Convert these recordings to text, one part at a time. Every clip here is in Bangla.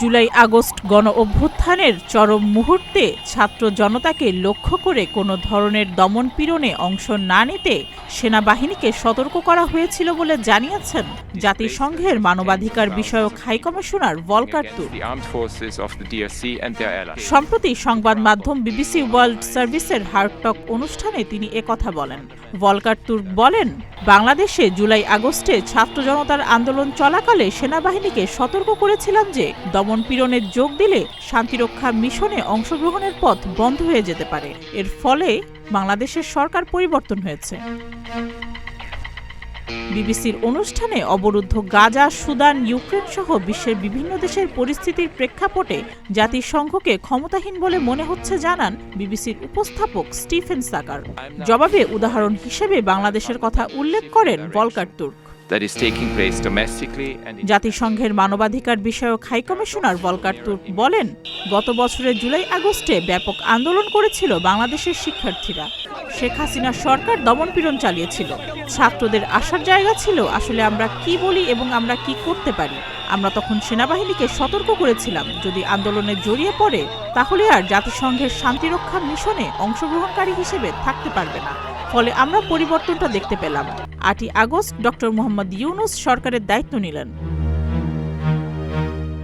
জুলাই আগস্ট গণ অভ্যুত্থানের চরম মুহূর্তে ছাত্র জনতাকে লক্ষ্য করে কোনো ধরনের দমনপীড়নে অংশ না নিতে সেনাবাহিনীকে সতর্ক করা হয়েছিল বলে জানিয়েছেন জাতিসংঘের মানবাধিকার বিষয়ক হাইকমিশনার ভলকার তুর্ক। সম্প্রতি সংবাদ মাধ্যম বিবিসি ওয়ার্ল্ড সার্ভিসের হার্ট টক অনুষ্ঠানে তিনি একথা বলেন। ভলকার তুর্ক বলেন, বাংলাদেশে জুলাই আগস্টে ছাত্র জনতার আন্দোলন চলাকালে সেনাবাহিনীকে সতর্ক করেছিলাম যে দমনপীড়নে যোগ দিলে শান্তিরক্ষা মিশনে অংশগ্রহণের পথ বন্ধ হয়ে যেতে পারে। এর ফলে বাংলাদেশের সরকার পরিবর্তন হয়েছে। বিবিসির অনুষ্ঠানে অবরুদ্ধ গাজা, সুদান, ইউক্রেন সহ বিশ্বের বিভিন্ন দেশের পরিস্থিতির প্রেক্ষাপটে জাতিসংঘকে ক্ষমতাহীন বলে মনে হচ্ছে জানান বিবিসির উপস্থাপক স্টিফেন সাকার। জবাবে উদাহরণ হিসেবে বাংলাদেশের কথা উল্লেখ করেন ভলকার তুর্ক। জাতিসংঘের মানবাধিকার বিষয়ক হাইকমিশনার ভলকার তুর্ক বলেন, গত বছরের জুলাই আগস্টে ব্যাপক আন্দোলন করেছিল বাংলাদেশের শিক্ষার্থীরা। শেখ হাসিনার সরকার দমনপীড়ন চালিয়েছিল। ছাত্রদের আসার জায়গা ছিল আসলে আমরা কি বলি এবং আমরা কি করতে পারি। আমরা তখন সেনাবাহিনীকে সতর্ক করেছিলাম, যদি আন্দোলনে জড়িয়ে পড়ে তাহলে আর জাতিসংঘের শান্তিরক্ষা মিশনে অংশগ্রহণকারী হিসেবে থাকতে পারবে না। ফলে আমরা পরিবর্তনটা দেখতে পেলাম। 8ই আগস্ট ডক্টর মোহাম্মদ ইউনূস সরকারের দায়িত্ব নিলেন।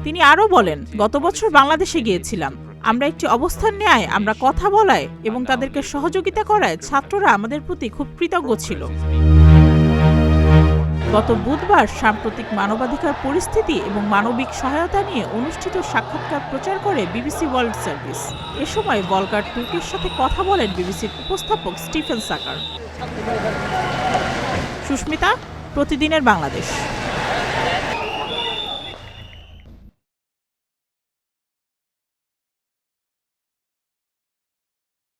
তিনি আরও বলেন, গত বছর বাংলাদেশে গিয়েছিলাম। আমরা একটি অবস্থান নেয়, আমরা কথা বলায় এবং তাদেরকে সহযোগিতা করায় ছাত্ররা আমাদের প্রতি খুব কৃতজ্ঞ ছিল। গত বুধবার সাম্প্রতিক মানবাধিকার পরিস্থিতি এবং মানবিক সহায়তা নিয়ে অনুষ্ঠিত সাক্ষাৎকার প্রচার করে বিবিসি ওয়ার্ল্ড সার্ভিস। এ সময় ভলকার তুর্কের সাথে কথা বলেন বিবিসির উপস্থাপক স্টিফেন সাকার। সুস্মিতা, প্রতিদিনের বাংলাদেশ।